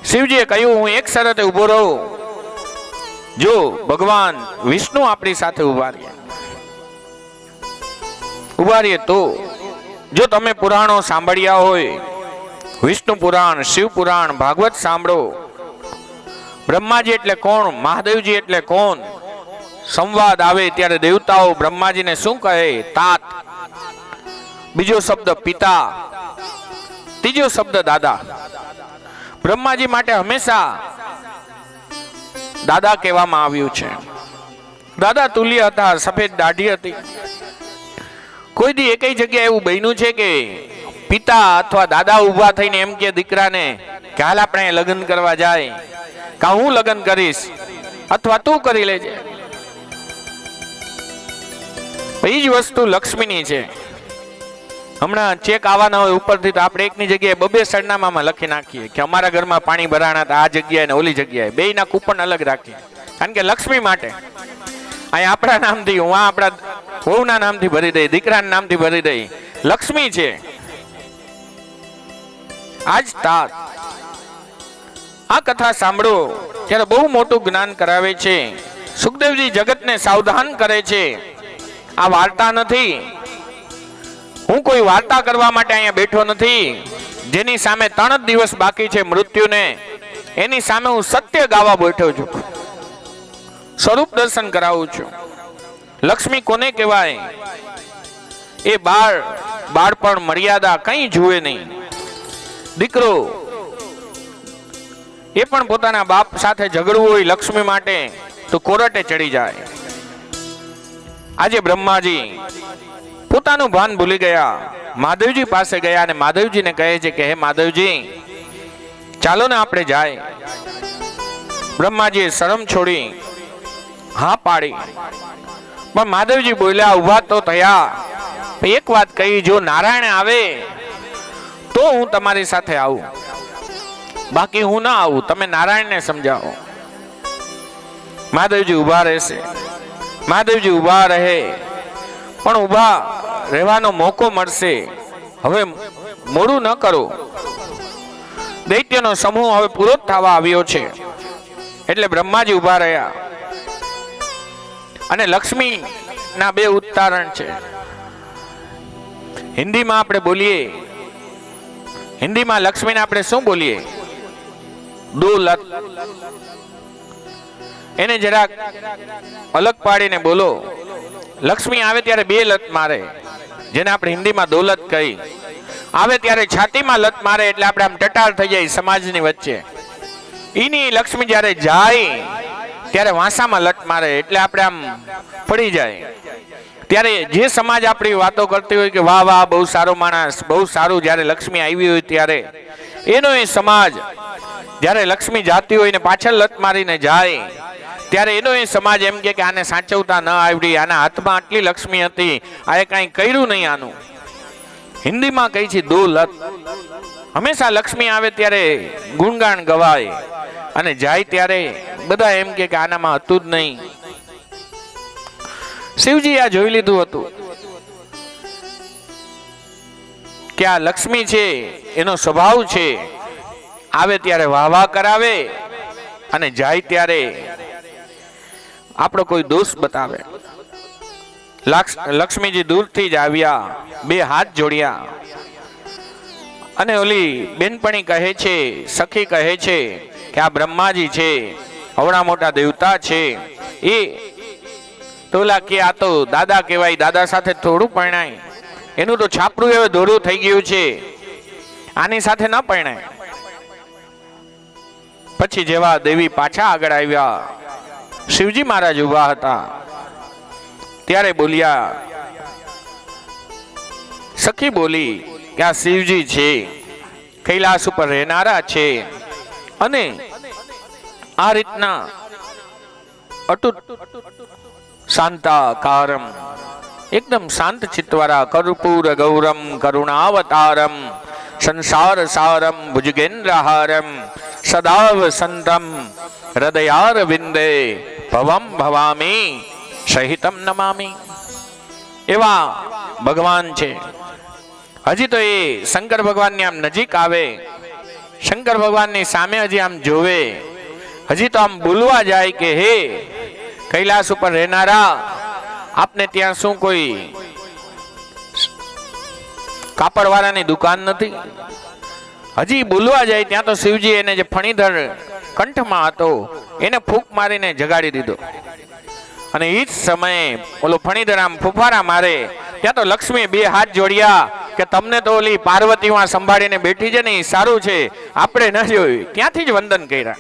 શિવજીએ કહ્યું, હું એક શરતે ઉભો રહું, જો ભગવાન વિષ્ણુ આપણી સાથે ઉભા રહીએ તો. જો તમે પુરાણો સાંભળ્યા હોય, વિષ્ણુ પુરાણ, શિવ પુરાણ, ભાગવત સાંભળો. બ્રહ્માજી એટલે કોણ, મહાદેવજી એટલે કોણ, સંવાદ આવે ત્યારે દેવતાઓ બ્રહ્માજીને શું કહે? તાત. બીજો શબ્દ પિતા, ત્રીજો શબ્દ દાદા. બ્રહ્માજી માટે હંમેશા દાદા કહેવામાં આવ્યું છે. દાદા તુલ્ય હતા, સફેદ દાઢી હતી. કોઈ દી એકઈ જગ્યાએ એવું બન્યું છે કે પિતા અથવા દાદા ઊભા થઈને એમ કે દીકરાને કે હાલ આપણે લગ્ન કરવા જાય, કા હું લગ્ન કરીશ અથવા તું કરી લેજે? એ જ વસ્તુ લક્ષ્મીની છે. હમણાં ચેક આવવાના હોય ઉપરથી, તો આપણે એકની જગ્યાએ બબે સરનામામાં લખી નાખીએ કે અમારા ઘરમાં પાણી ભરાણા હતા આ જગ્યાએ ને ઓલી જગ્યાએ, બેયના કૂપન અલગ રાખીએ. કારણ કે લક્ષ્મી માટે અહીં આપણા નામથી, હું આપણા વહુના નામથી ભરી દઈ, દીકરાના નામથી ભરી દઈ. લક્ષ્મી છે. આજ તાત. આ કથા સાંભળો ત્યારે બહુ મોટું જ્ઞાન કરાવે છે. સુખદેવજી જગતને સાવધાન કરે છે. આ વાર્તા નથી. હું કોઈ વાર્તા કરવા માટે અહીંયા બેઠો નથી. જેની સામે 3 દિવસ બાકી છે મૃત્યુને, એની સામે હું સત્ય ગાવા બેઠો છું. સ્વરૂપ દર્શન કરાવું છું. લક્ષ્મી કોને કહેવાય? એ બાળપણ, મર્યાદા કંઈ જુએ નહીં. દીકરો એ પણ પોતાના બાપ સાથે ઝઘડવું હોય લક્ષ્મી માટે તો કોરટે ચડી જાય. આજે બ્રહ્માજી પોતાનું ભાન ભૂલી ગયા, મહાદેવજી પાસે ગયા અને મહાદેવજીને કહે છે કે હે મહાદેવજી, ચાલો ને આપણે જાય. બ્રહ્માજીએ શરમ છોડી હા પાડી. પણ મહાદેવજી બોલ્યા, ઉભા તો થયા. એક વાત કહી, જો નારાયણ આવે તો હું તમારી સાથે આવું, બાકી હું ના આવું. તમે નારાયણને સમજાવો. મહાદેવજી ઉભા રહેશે. મહાદેવજી ઉભા રહે, પણ ઉભા રહેવાનો મોકો મળશે. હવે મોડું ન કરો. દૈત્યનો સમૂહ હવે પૂરો થવા આવ્યો છે. એટલે બ્રહ્માજી ઉભા રહ્યા. અને લક્ષ્મી ના 2 ઉચ્ચારણ છે. હિન્દીમાં આપણે બોલીએ, હિન્દીમાં લક્ષ્મીને આપણે શું બોલીએ? દોલત. એને જરાક અલગ પાડીને બોલો. લક્ષ્મી આવે ત્યારે 2 લત મારે, જેને આપણે હિન્દીમાં દોલત કહી. આવે ત્યારે છાતીમાં લત મારે, એટલે આપણે આમ ટટાર થઈ જાય સમાજની વચ્ચે. એની લક્ષ્મી જ્યારે જાય ત્યારે વાંસામાં લટ મારે, એટલે આપણે આમ પડી જાય. ત્યારે જે સમાજ આપણી વાતો કરતી હોય કે વાહ વાહ બહુ સારો માણસ, બહુ સારું, જ્યારે લક્ષ્મી આવી હોય ત્યારે એનો એ સમાજ જ્યારે લક્ષ્મી જાતી હોય ને પાછળ લત મારીને જાય, ત્યારે એનો એ સમાજ એમ કે આને સાચવતા ન આવડી, આના હાથમાં આટલી લક્ષ્મી હતી, આ કાંઈ કર્યું નહીં આનું. હિન્દીમાં કહી છે દો લત. હંમેશા લક્ષ્મી આવે ત્યારે ગુણગાન ગવાય અને જાય ત્યારે બધા એમ કે આનામાં હતું જ નહીં. શિવજી આ જોઈ લીધું હતું કે આ લક્ષ્મી છે, એનો સ્વભાવ છે, આવે ત્યારે વાહ વાહ કરાવે અને જાય ત્યારે આપણો કોઈ દોષ બતાવે. લક્ષ્મીજી દૂરથી જ આવ્યા, 2 હાથ જોડ્યા અને ઓલી બેનપણી કહે છે, સખી કહે છે કે આ બ્રહ્માજી છે, અવડા મોટા દેવતા છે. એ તોલા કે આ તો દાદા કહેવાય, દાદા સાથે થોડું પરણાય, એનું તો છાપરું હવે ધોળું થઈ ગયું છે, આની સાથે ન પરણાય. પછી જેવા દેવી પાછા આગળ આવ્યા, શિવજી મહારાજ ઉભા હતા, ત્યારે બોલ્યા, સખી બોલી કે આ શિવજી છે, કૈલાસ ઉપર રહેનારા છે અને આ રીતના અટૂટ શાંતાકારમ, એકદમ શાંત ચિત્તવાળા, કર્પૂર ગૌરમ કરુણાવતારમ સંસાર સારમ ભુજગેન્દ્રહારમ સદાવ સંતમ હૃદયાર વિંદે ભવમ ભવામી સહિતમ નમામી. એવા ભગવાન છે. હજી તો એ શંકર ભગવાનની આમ નજીક આવે શંકર ભગવાનની સામે હજી આમ જોવે, હજી તો આમ બોલવા જાય કે હે કૈલાસ ઉપર રહેનારા, આપને ત્યાં શું કોઈ કાપડવાળાની દુકાન નથી? હજી બોલવા જાય ત્યાં તો શિવજી એને જે ફણીધર કંઠમાં હતો એને ફૂંક મારીને જગાડી દીધો. અને એ જ સમયે ઓલો ફણીધર આમ ફૂફારા મારે ત્યાં તો લક્ષ્મી બે હાથ જોડ્યા કે તમને તો ઓલી પાર્વતી માં સંભાળીને બેઠી છે ને એ સારું છે, આપણે ન જોયું. ત્યાંથી જ વંદન કર્યા.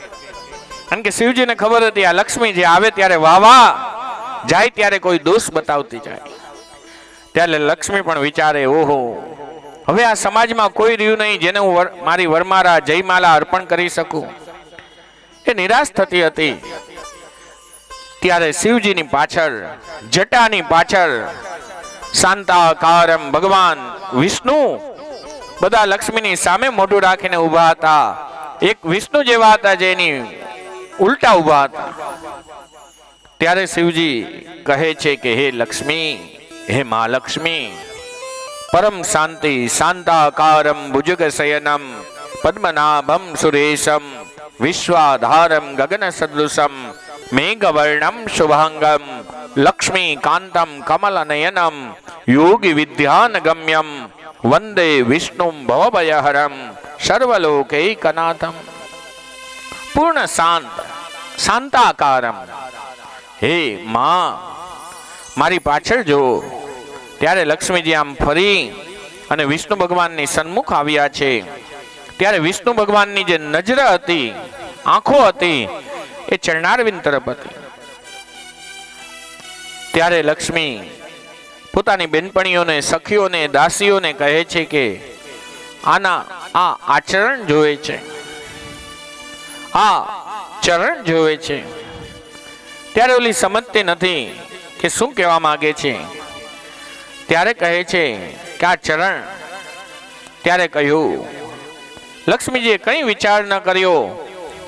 કારણ કે શિવજીને ખબર હતી આ લક્ષ્મી જે આવે ત્યારે વાવા જાય ત્યારે કોઈ દોષ બતાવતી જાય. ત્યારે લક્ષ્મી પણ વિચારે ઓહો હવે આ સમાજમાં કોઈ રહ્યું નહીં જેને હું મારી વરમાળા જયમાલા અર્પણ કરી શકું. એ નિરાશ થતી હતી. ત્યારે શિવજીની પાછળ જટાની પાછળ શાંતાકારમ ભગવાન વિષ્ણુ બધા લક્ષ્મીની સામે મોઢું રાખીને ઊભા હતા. એક વિષ્ણુ જેવા હતા જેની ઉલટા ઊભા હતા. ત્યારે શિવજી કહે છે કે હે લક્ષ્મી, હે મહાલક્ષ્મી, પરમ શાંતિ શાંતાકારમ ભુજગ શયનમ પદ્મનાભમ સુરેશમ વિશ્વાધારમ ગગન સદૃશમ મેઘવર્ણમ શુભાંગમ લક્ષ્મી કાંતમ કમલનયનમ યોગી વિદ્યાનગમ્યમ વંદે વિષ્ણુમ ભવભયહરમ સર્વલોકૈકનાથમ. પૂર્ણ શાંત શાંતાકારમ, હે માં મારી પાછળ જો. ત્યારે લક્ષ્મીજી આમ ફરી અને વિષ્ણુ ભગવાનની સન્મુખ આવ્યા છે. ત્યારે વિષ્ણુ ભગવાનની જે નજર હતી, આંખો હતી, એ ચરણારવિંદ તરફ હતી. ત્યારે લક્ષ્મી પોતાની બેનપણીઓને, સખીઓને, દાસીઓને કહે છે કે આના આ આચરણ જોવે છે, આ ચરણ જોવે છે. ત્યારે ઓલી સમજતી નથી કે શું કહેવા માંગે છે. ત્યારે કહે છે કે આ ચરણ. ત્યારે કહ્યું લક્ષ્મીજીએ કંઈ વિચાર ન કર્યો.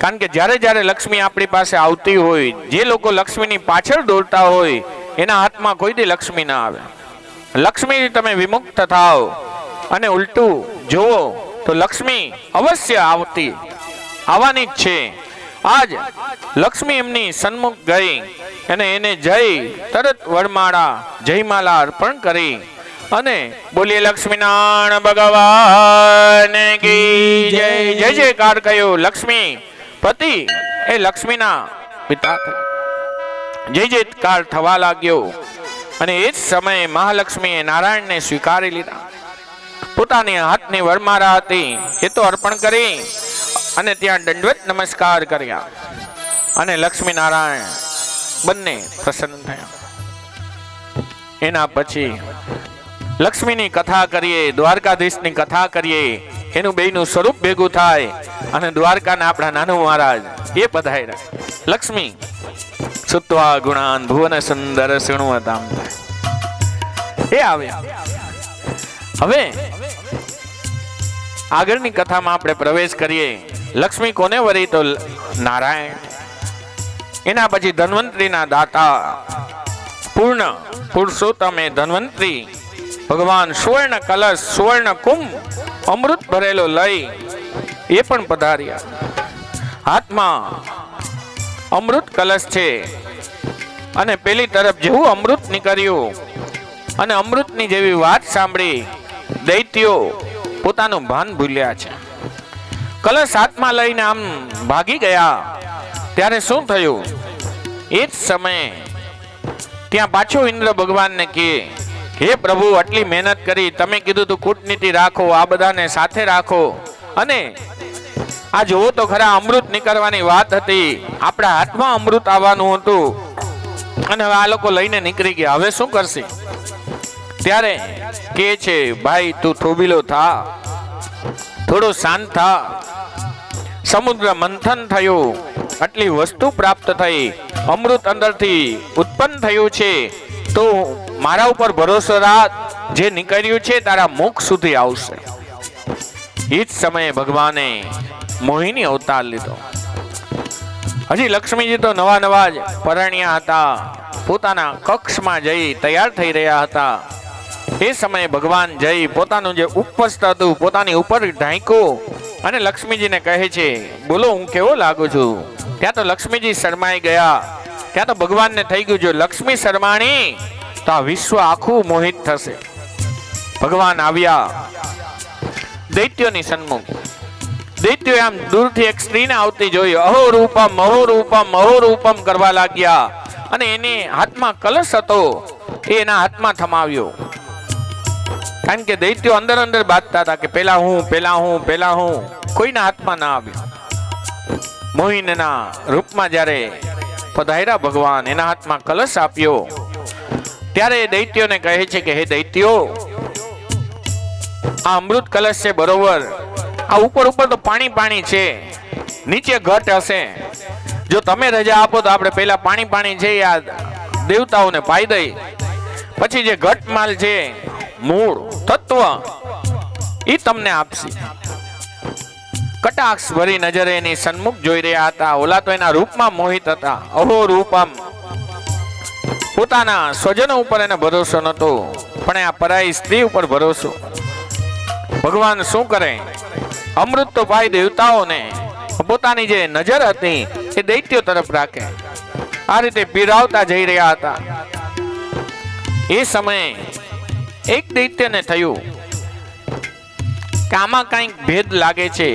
કારણ કે જ્યારે જ્યારે લક્ષ્મી આપણી પાસે આવતી હોય, જે લોકો લક્ષ્મીની પાછળ દોડતા હોય એના હાથમાં કોઈ દી લક્ષ્મી ના આવે. લક્ષ્મી તમે વિમુક્ત થાવ અને ઉલટું જોવો તો લક્ષ્મી અવશ્ય આવવાની જ છે. આજ લક્ષ્મી એમની સન્મુખ ગઈ અને એને જઈ તરત વરમાળા જયમાલા અર્પણ કરી અને બોલીએ લક્ષ્મીનારાયણ ભગવાન કી જય. જય જયકાર કહ્યો. લક્ષ્મી પતિ એ લક્ષ્મીના પિતા જય જયકાર થવા લાગ્યો. અને એ જ સમયે મહાલક્ષ્મીએ નારાયણને સ્વીકારી લીધા. પોતાની હાથની વરમાળા હતી એ તો અર્પણ કરી અને ત્યાં દંડવત નમસ્કાર કર્યા. અને લક્ષ્મી નારાયણ બંને પ્રસન્ન થયા. એના પછી લક્ષ્મીની કથા કરીએ, દ્વારકાધીશની કથા કરીએ, એનું બેયનું સ્વરૂપ ભેગું થાય અને દ્વારકાના આપણા નાનુ મહારાજ એ પધાર્યા. લક્ષ્મી સુત્વા ગુણાન ભુવન સુંદર શૃણુવતામ એ આવ્યા. હવે આગળની કથામાં આપણે પ્રવેશ કરીએ. લક્ષ્મી કોને વરી? તો નારાયણ. એના પછી ધન્વંતરીના દાતા પૂર્ણ પુરુષોત્તમે ધન્વંતરી ભગવાન સુવર્ણ કલશ, સુવર્ણ કુંભ, અમૃત ભરેલો લઈ એ પણ પધાર્યા. હાથમાં અમૃત કલશ છે અને પેલી તરફ જેવું અમૃત નીકળ્યું અને અમૃતની જેવી વાત સાંભળી દૈત્યો પોતાનું ભાન ભૂલ્યા છે. કલશ હાથમાં લઈને આમ ભાગી ગયા. ત્યારે શું થયું? એ જ સમયે ત્યાં પાછો ઇન્દ્ર ભગવાનને કહે, હે પ્રભુ, આટલી મહેનત કરી, તમે કીધું તું કૂટનીતિ રાખો, આ બધાને સાથે રાખો, અને આ જોવો તો ખરા અમૃત નીકળવાની વાત હતી, આપણા હાથમાં અમૃત આવવાનું હતું અને હવે આ લોકો લઈને નીકળી ગયા, હવે શું કરશે? ત્યારે કે છે, ભાઈ તું થોબીલો થા, થોડો શાંત થા. સમુદ્ર મંથન થયું, આટલી વસ્તુ પ્રાપ્ત થઈ, અમૃત અંદરથી ઉત્પન્ન થયું છે, તો મારા ઉપર ભરોસો રાખ, જે નીકળ્યું છે તારા મુખ સુધી આવશે. એ જ સમયે ભગવાને મોહિની અવતાર લીધો. હજી લક્ષ્મીજી તો નવા નવા જ પરણ્યા હતા, પોતાના કક્ષમાં જઈ તૈયાર થઈ રહ્યા હતા. એ સમયે ભગવાન જઈ પોતાનું જે ઉપસ્થ હતું પોતાની ઉપર ઢાંક્યું અને લક્ષ્મીજીને કહે છે, બોલો હું કેવો લાગુ છું? ત્યાં તો લક્ષ્મીજી શરમાઈ ગયા. ત્યાં તો ભગવાનને થઈ ગયું, જો લક્ષ્મી શરમાણી તો આ વિશ્વ આખું મોહિત થશે. ભગવાન આવ્યા દૈત્યોની સન્મુખ. દૈત્યો આમ દૂરથી એક સ્ત્રીને આવતી જોઈ, અહો રૂપમ અહો રૂપમ અહો રૂપમ કરવા લાગ્યા. અને એને હાથમાં કલશ હતો, એ એના હાથમાં થમાવ્યો. કારણ કે દૈત્યો અંદર અંદર બાંધતા હતા કે પેલા હું પેલા હું પેલા હું. કોઈના હાથમાં ના આવ્યો. મોહિનના રૂપમાં જ્યારે પધાર્યા ભગવાન, એના હાથમાં કલશ આપ્યો. ત્યારે દૈત્યોને કહે છે કે હે દૈત્યો, આ અમૃત કલશ છે બરોબર, આ ઉપર ઉપર તો પાણી પાણી છે, નીચે ઘટ હશે. જો તમે રજા આપો તો આપણે પેલા પાણી પાણી છે આ દેવતાઓને પાઈ દઈ, પછી જે ઘટ માલ છે મૂળ તત્વ એ તમને આપશે. કટાક્ષ ભરી નજરે એની સન્મુખ જોઈ રહ્યા હતા. ઓલા તો એના રૂપમાં મોહિત હતા. અહો રૂપમ. પોતાના સ્વજનો ઉપર એને ભરોસો નતો, પણ આ પરાઈ સ્ત્રી ઉપર ભરોસો. ભગવાન શું કરે, અમૃત તો ભાઈ દેવતાઓને, પોતાની જે નજર હતી એ દૈત્યો તરફ રાખે. આ રીતે પીરાવતા જઈ રહ્યા હતા. એ સમયે એક દૈત્યને થયું કે આમાં કંઈક ભેદ લાગે છે.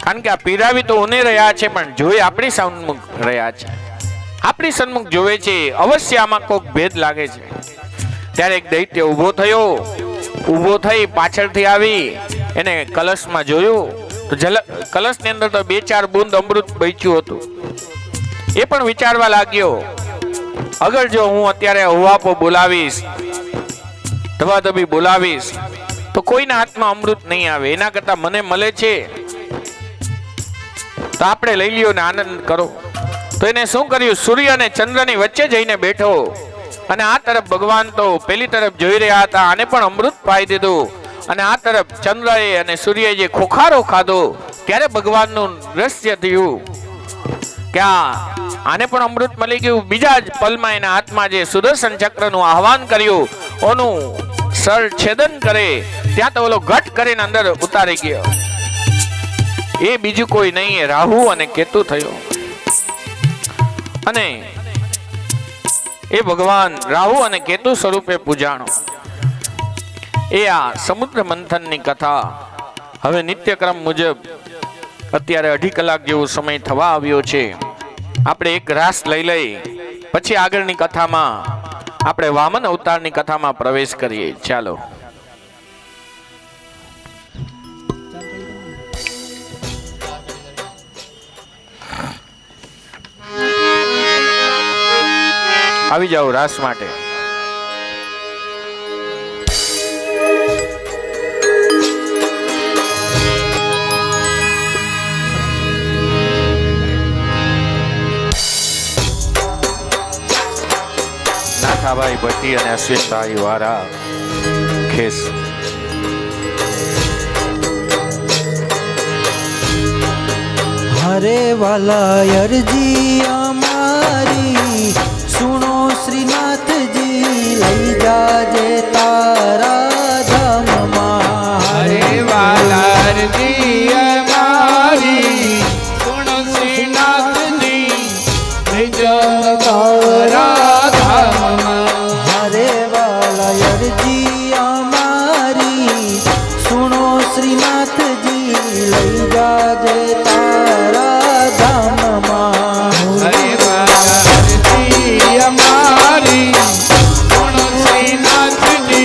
કારણ કે આ પીરાવી તો ઉને રહ્યા છે, પણ જોઈ આપણી સન્મુખ રહ્યા છે, આપણી સન્મુખ જોવે છે, અવશ્ય આમાં કોઈક ભેદ લાગે છે. ત્યારે એક દૈત્ય ઊભો થયો. ઊભો થઈ પાછળથી આવી એને કલશમાં જોયું તો કલશની અંદર તો 2-4 બૂંદ અમૃત બચ્યું હતું. એ પણ વિચારવા લાગ્યો, અગર જો હું અત્યારે હુવાપો બોલાવીશ, ધબાધબી બોલાવીશ તો કોઈના હાથમાં અમૃત નહીં આવે. એના કરતા મને મળે છે તો આપણે લઈ લ્યો ને આનંદ કરો. તો એને શું કર્યું, સૂર્ય અને ચંદ્રની વચ્ચે જઈને બેઠો. અને આ તરફ ભગવાન તો પેલી તરફ જોઈ રહ્યા હતા, આને પણ અમૃત પાઈ દીધું. અને આ તરફ ચંદ્રએ અને સૂર્યએ જે ખોખારો ખાધો, ત્યારે ભગવાનનું દ્રશ્ય થયું કે આને પણ અમૃત મળી ગયું. બીજા જ પલમાં એના હાથમાં જે સુદર્શન ચક્રનું આહવાન કર્યું, ઓનું સર છેદન કરે, ત્યાં તો ઓલો ઘટ કરીને અંદર ઉતારી ગયો. એ બીજું કોઈ નહીં, રાહુ અને કેતુ થયો. અને એ ભગવાન રાહુ અને કેતુ સ્વરૂપે પૂજાણો. એ આ સમુદ્ર મંથનની કથા હવે નિત્યક્રમ મુજબ અત્યારે 2.5 કલાક જેવો સમય થવા આવ્યો છે. આપણે એક રાસ લઈ પછી આગળની કથામાં આપણે વામન અવતારની કથામાં પ્રવેશ કરીએ. ચાલો. આવી જાઓ રાસ માટે. નાથાભાઈ ભટ્ટી અને અશ્વિનભાઈ વારા ખેસ. હરે વાલા અરજી અમારી સુનો શ્રીનાથજી, લઈ જાજે તારા ધામમાં. હરે વાલા અરજી અમારી સુનો શ્રીનાથજી, લઈ જાજે તારા ધામમાં. હરે વાલા અરજી અમારી સુનો શ્રીનાથજી, લઈ જાજે તારા ધામમાં. હરે વાલા અરજી અમારી સુનો શ્રીનાથજી,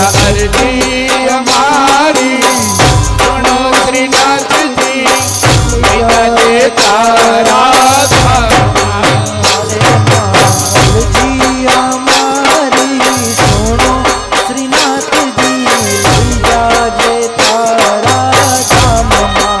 વાલા અરજી અમારી સુનો શ્રીનાથજી લઈ જાજે તારા ધામમાં. અરજી અમારી સુનો શ્રીનાથજી લઈ જાજે તારા ધામમાં.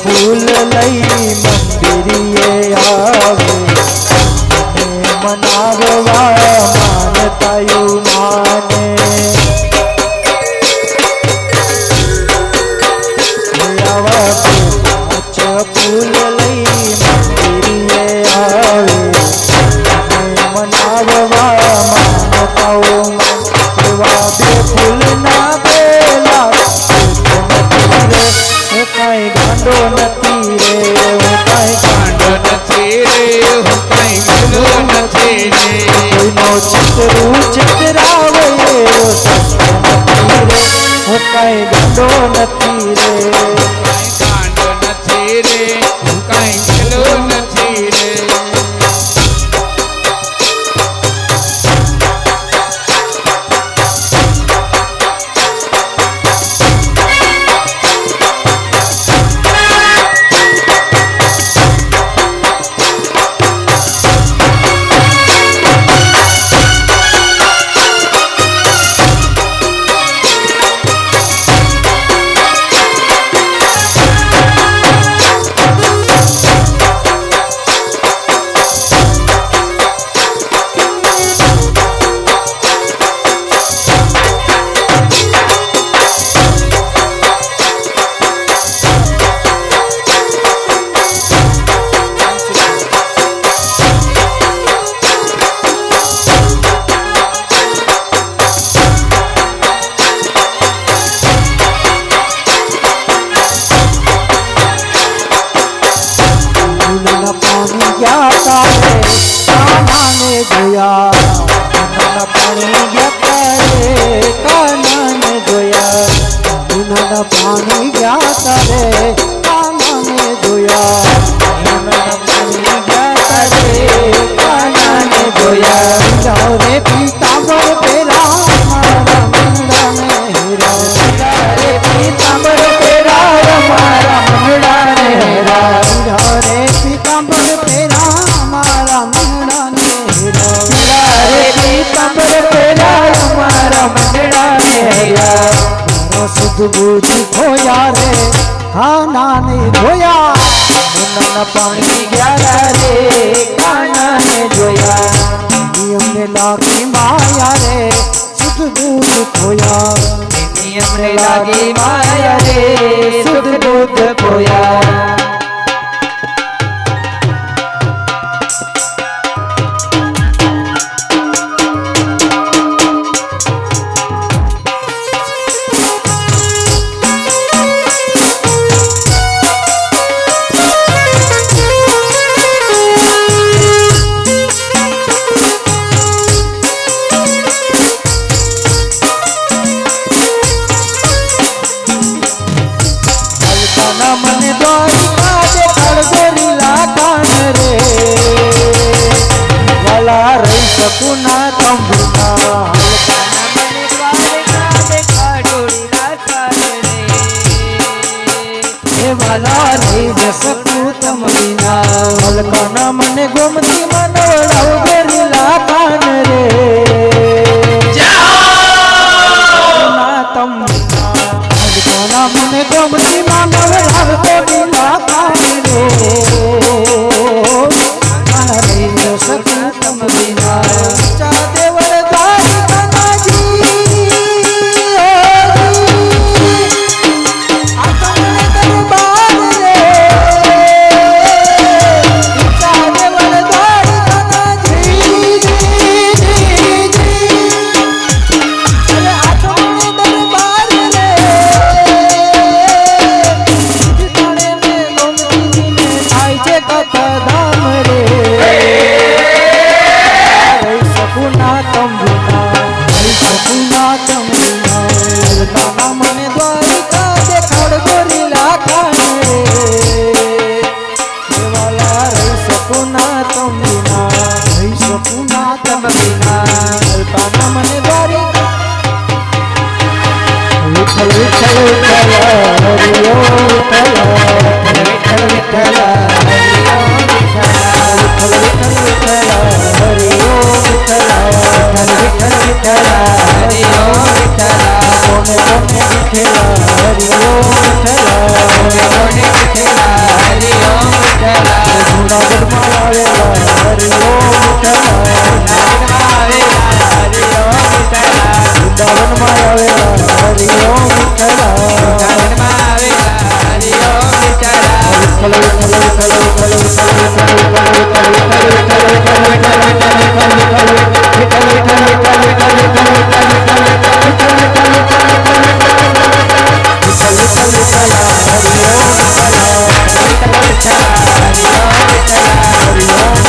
ફૂલ લઈ મંદિરે આવે મનાવવા માનતાયું માને આવા પાંચ ફૂલ લઈ મંદિરે આવે હું કઈ ભૂલો નથી રે. કોઈનો ચિતરું ચિતરાવે એવો સસ્તો નથી રે. હું કઈ ગંડો નથી રે. કઈ કાંડ નથી રે, હું કઈ ભૂલો નથી રે. પાણી ગયા તારે કાનાને જોયા. પાણી ગયા તારે કાનાને જોયા. પાણી ગયા તારે કાનાને જોયા. પાણી ગયા તારે કાનાને જોયા. જાઓ રે પીતાંબર પેરા મારા મંગળાને હેરા. રે પીતાંબર પેરા મારા મંગળાને હેરા. રે પીતાંબર પેરા મારા મંગળાને હેરા. રે પીતાંબર પેરા મારા મંગળાને હેરા. શુદ્ધ બુદ્ધ ખોયા રે કાનાને જોયા. મુન્નાના પાણી ગયા રે કાનાને જોયા. નિયમને લાગી માયા રે શુદ્ધ બુદ્ધ ખોયા. નિયમને લાગી માયા રે શુદ્ધ બુદ્ધ ખોયા. મને દ્વારિકા દેખાડ ગોરીલા કાન રે. વાલા રહી શકું ના તંબુના. મને દ્વારિકા દેખાડ ગોરીલા કાન રે. એ વાલા રહી જ શકું તમ વિના. હલકાના મને ગોમતી માનવડાવ ગોરીલા કાન રે. ના તંબુના. હલકાના મને ગોમતી માનવ ગોરીલા કાન રે. મારે સકું તમ વિના. ચા દેવળ દ્વારિકાજી આ તમને દરબાર રે. ચા દેવળ દ્વારિકાજી આ તમને દરબાર રે. કદમ રે રહી શકું ના તંબુના. રહી શકું ના તંબુના. હલકાના મને દ્વારિકા દેખાડ ગોરીલા કાન રે. વાલા રહી શકું ના તંબુના. રહી શકું ના તંબુના. હલકાના મને દ્વારિકા. વિઠ્ઠલ વિઠ્ઠલ વિઠ્ઠલ હરિ ઓમ વિઠ્ઠલ. વિઠ્ઠલ વિઠ્ઠલ Hare Om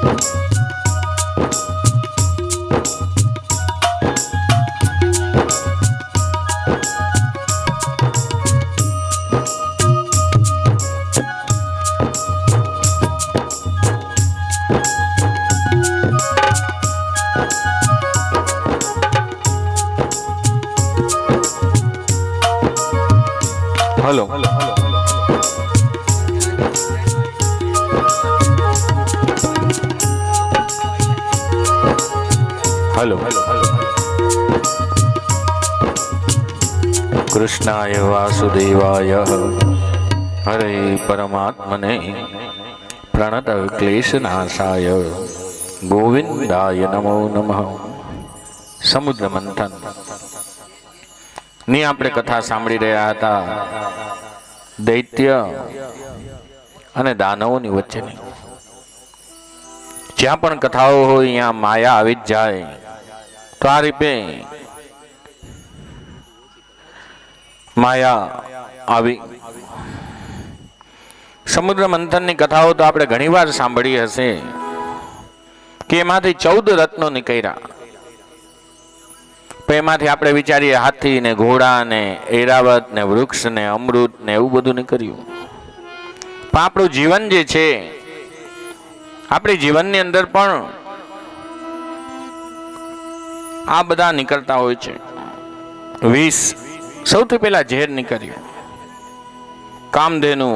હલો હલો કૃષ્ણાય વાસુદેવાય હરે પરમાત્મને પ્રણત ક્લેશનાશાય ગોવિંદાય નમો નમઃ. સમુદ્ર મંથન ની આપણે કથા સાંભળી રહ્યા હતા, દૈત્ય અને દાનવોની વચ્ચેની. જ્યાં પણ કથાઓ હોય અહીંયા માયા આવી જ જાય. તો આ રીતે માયા આવી. સમુદ્ર મંથનની કથાઓ તો આપણે ઘણીવાર સાંભળી હશે કે એમાંથી 14 રત્નો નીકળ્યા. પણ એમાંથી આપણે વિચારીએ હાથી ને ઘોડા ને ઐરાવત ને વૃક્ષ ને અમૃત ને એવું બધું નીકળ્યું. પણ આપણું જીવન જે છે, આપણી જીવનની અંદર પણ આ બધા નીકળતા હોય છે. વિષ સૌથી પહેલા ઝેર નીકળ્યું. કામધેનુ,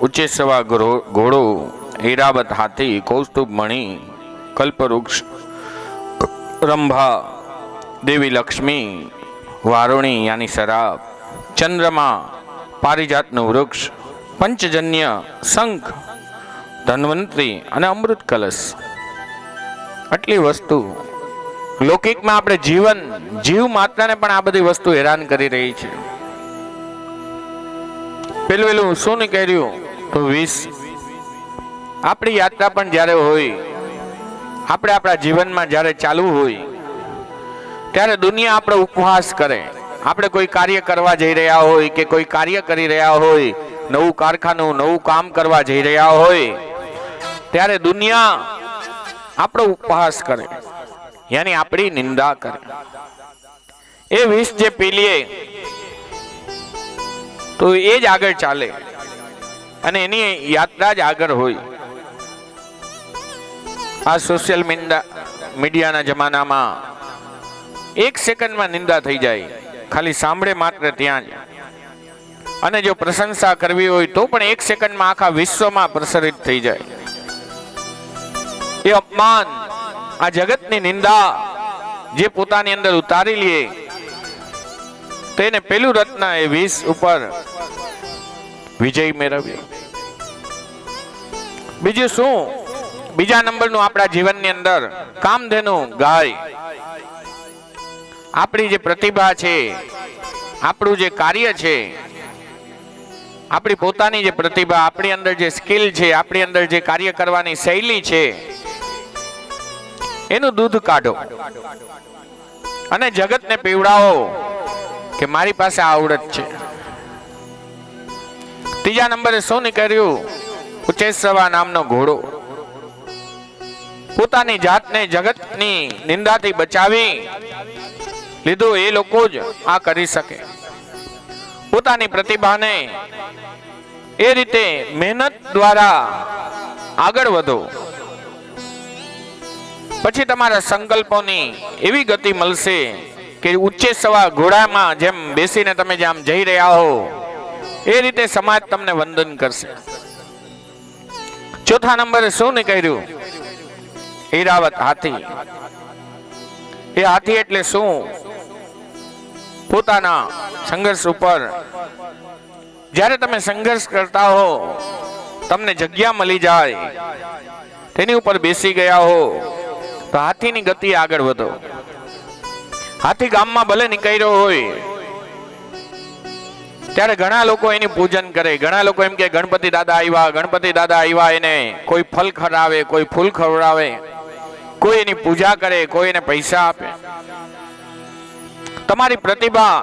ઉચ્ચેસવા ઘોડો, ઐરાવત હાથી, કૌસ્તુભ મણિ, કલ્પવૃક્ષ, રંભા, દેવી લક્ષ્મી, વારુણી યાની શરાબ, ચંદ્રમા, પારિજાતનું વૃક્ષ, પંચજન્ય, શંખ, ધન્વંતરી અને અમૃત કલશ. આટલી વસ્તુ લૌકિકમાં આપણે જીવ માત્રને પણ આ બધી વસ્તુ હેરાન કરી રહી છે. પેલું શું નીકળ્યું? તો વિષ. આપણી યાત્રા પણ જ્યારે હોય, આપણે આપણા જીવનમાં જ્યારે ચાલવું હોય ત્યારે દુનિયા આપણો ઉપહાસ કરે. આપણે કોઈ કાર્ય કરવા જઈ રહ્યા હોય કે કોઈ કાર્ય કરી રહ્યા હોય, નવું કારખાનું, નવું કામ કરવા જઈ રહ્યા હોય, ત્યારે દુનિયા આપણો ઉપહાસ કરે, યાની આપણી નિંદા કરે. એ વિષ જે પી લે તો એ જ આગળ ચાલે અને એની યાત્રા જ આગળ હોય. આ સોશિયલ મીડિયાના જમાનામાં 1 સેકન્ડમાં નિંદા થઈ જાય, ખાલી સાંભળે માત્ર ત્યાં જ. અને જો પ્રશંસા કરવી હોય તો પણ 1 સેકન્ડમાં આખા વિશ્વમાં પ્રસરિત થઈ જાય. એ અપમાન, આ જગતની નિંદા જે પોતાની અંદર ઉતારી લે, તેને પેલું રત્ન એ વિષ ઉપર વિજય મેળવ્યો. બીજું શું? બીજા નંબરનું આપણા જીવનની અંદર કામધેનુ, ગાય. આપણી જે પ્રતિભા છે, આપણું જે કાર્ય છે, આપણી પોતાની જે પ્રતિભા, આપણી અંદર જે સ્કિલ છે, આપણી અંદર જે કાર્ય કરવાની શૈલી છે, એનું દૂધ કાઢો અને જગતને પીવડાવો કે મારી પાસે આવડત છે. ત્રીજા નંબરે શું નીકળ્યું? ઉચ્ચેસવા નામનો ઘોડો. પોતાની જાતને જગતની નિંદાથી બચાવી લીધું. એ લોકો જ આ કરી શકે. પોતાની પ્રતિભાને એ રીતે મહેનત દ્વારા આગળ વધો, પછી તમારા સંકલ્પોની એવી ગતિ મળશે કે ઉચ્ચેસવા ઘોડામાં જેમ બેસીને તમે જેમ જઈ રહ્યા હો એ રીતે સમાજ તમને વંદન કરશે. ચોથા નંબરે શું નીકળ્યું? ઐરાવત, હાથી. એ હાથી એટલે શું? પોતાના સંઘર્ષ ઉપર જ્યારે તમે સંઘર્ષ કરતા હો, તમને જગ્યા મળી જાય, તેની ઉપર બેસી ગયા હો તો હાથીની ગતિ આગળ વધો. હાથી ગામમાં ભલે નીકળ્યો હોય ત્યારે ઘણા લોકો એની પૂજન કરે. ઘણા લોકો એમ કે ગણપતિ દાદા આવ્યા, ગણપતિ દાદા આવ્યા. એને કોઈ ફલ ખવડાવે, કોઈ ફૂલ ખવડાવે, કોઈ એની પૂજા કરે, કોઈ એને પૈસા આપે. તમારી પ્રતિભા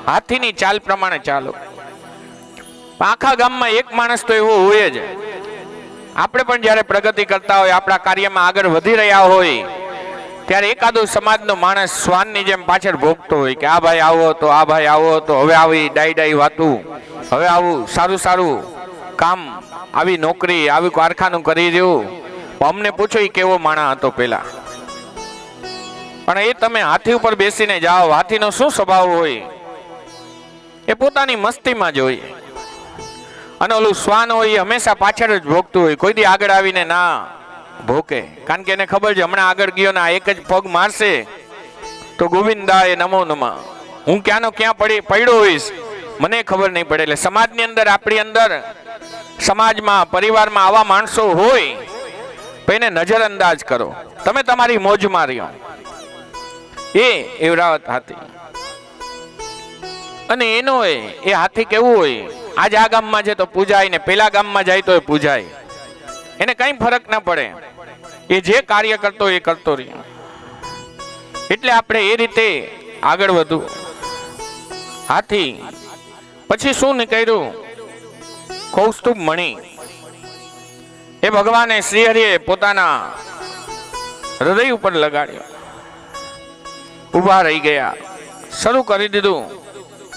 હાથીની ચાલ પ્રમાણે ચાલો. આખા ગામમાં એક માણસ તો એવો હોય જ આપણે પણ જ્યારે પ્રગતિ કરતા હોય, આપણા કાર્યમાં આગળ વધી રહ્યા હોય, ત્યારે એકાદો સમાજનો માણસ શ્વાનની જેમ પાછળ ભોગતો હોય કે આ ભાઈ આવો હતો, આ ભાઈ આવો હતો, હવે આવી ડાઈ ડાઈ વાતું, હવે આવું સારું સારું કામ, આવી નોકરી, આવી કારખાનું કરી રહ્યું. અમને પૂછો એ કેવો માણસ હતો પેલા. પણ એ તમે હાથી ઉપર બેસીને જાઓ, હાથીનો શું સ્વભાવ હોય એ પોતાની મસ્તીમાં જ હોય. અને ઓલું શ્વાન હોય એ હંમેશા પાછળ જ ભોગતું હોય, કોઈ દી આગળ આવીને ના ભોકે. કારણ કે એને ખબર છે હમણાં આગળ ગયો ને આ એક જ પગ મારશે તો ગોવિંદાય નમો નમઃ, હું ક્યાંનો ક્યાં પડ્યો હોઈશ મને ખબર નહીં પડે. એટલે સમાજની અંદર, આપણી અંદર, સમાજમાં, પરિવારમાં આવા માણસો હોય તો એને નજરઅંદાજ કરો. તમે તમારી મોજમાં રહ્યો. એ એવરાવત હાથી. અને એનો એ હાથી કેવું હોય, આજ આ ગામમાં છે તો પૂજાય ને પેલા ગામમાં જાય તો એ પૂજાય, એને કઈ ફરક ના પડે. એ જે કાર્ય કરતો એ કરતો રહ્યો. એટલે આપણે એ રીતે આગળ વધવું. હાથી પછી શું નીકળ્યું? કૌસ્તુભ મણિ. એ ભગવાને શ્રીહરિએ પોતાના હૃદય ઉપર લગાડ્યો. ઉભા રહી ગયા, શરૂ કરી દીધું.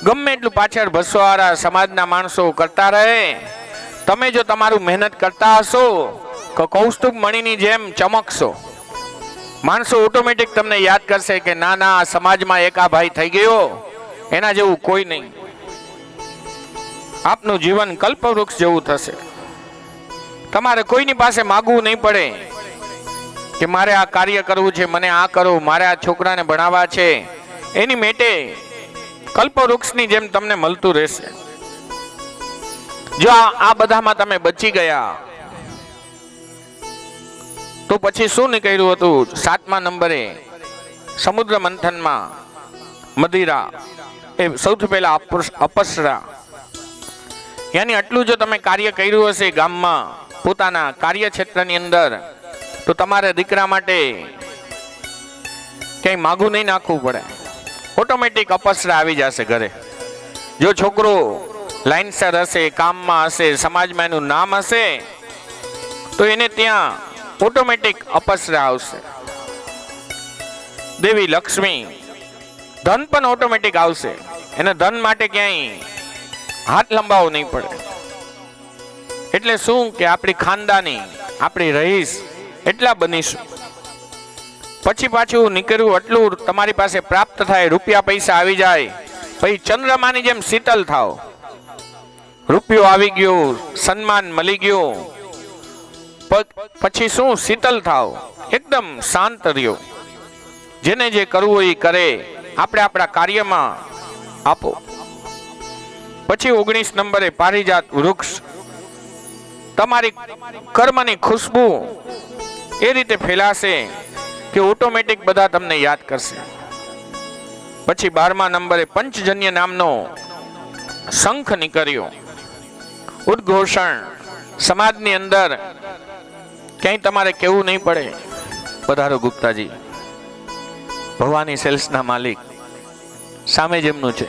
ગમે એટલું પાછળ ભસવાળા સમાજના માણસો કરતા રહે, તમે જો તમારું મહેનત કરતા હશો તો કૌસ્તુભ મણિની જેમ ચમકશો. માણસો ઓટોમેટિક તમને યાદ કરશે કે ના ના, આ સમાજમાં એકા ભાઈ થઈ ગયો, એના જેવું કોઈ નહીં. આપનું જીવન કલ્પવૃક્ષ જેવું થશે. તમારે કોઈની પાસે માગવું નહીં પડે કે મારે આ કાર્ય કરવું છે, મને આ કરવું, મારે આ છોકરાને ભણાવવા છે. એની મેટે કલ્પવૃક્ષની જેમ તમને મળતું રહેશે. જો આ બધામાં તમે બચી ગયા તો પછી શું નીકળ્યું હતું? 7મા નંબરે સમુદ્ર મંથનમાં મદિરા, એ સૌથી પહેલા અપસરા. યાની આટલું જો તમે કાર્ય કર્યું હશે ગામમાં, પોતાના કાર્યક્ષેત્રની અંદર, તો તમારે દીકરા માટે ક્યાંય માગું નહીં નાખવું પડે. ઓટોમેટિક અપસરા આવી જશે ઘરે. જો છોકરો લાઇનસર હશે, કામમાં હશે, સમાજમાં એનું નામ હશે, તો એને ત્યાં ઓટોમેટિક અપસરા આવશે. દેવી લક્ષ્મી, ધન પણ ઓટોમેટિક આવશે. એને ધન માટે ક્યાંય હાથ લંબાવવો નહીં પડે. એટલે શું કે આપણી ખાનદાની, આપણી રહીશ એટલા બનીશું. પછી પાછું નીકળ્યું એટલું તમારી પાસે પ્રાપ્ત થાય, રૂપિયા પૈસા આવી જાય, પછી ચંદ્રમાની જેમ શીતલ થાવ. રૂપિયો આવી ગયો, સન્માન મળી ગયું, પછી શું શીતલ થાવ, એકદમ શાંત રહ્યો. જેને જે કરવું એ કરે, આપણે આપણા કાર્યમાં આપો. પછી 19 નંબરે પારિજાત વૃક્ષ. તમારી કર્મની ખુશ્બુ એ રીતે ફેલાશે કે ઓટોમેટિક બધા તમને યાદ કરશે. પછી 12મા નંબરે પંચજન્ય નામનો શંખ નીકળ્યો. ઉદ્ઘોષણ. સમાજની અંદર ક્યાંય તમારે કેવું નહીં પડે, પધારો ગુપ્તાજી, ભવાની સેલ્સના માલિક, સામે જેમનું છે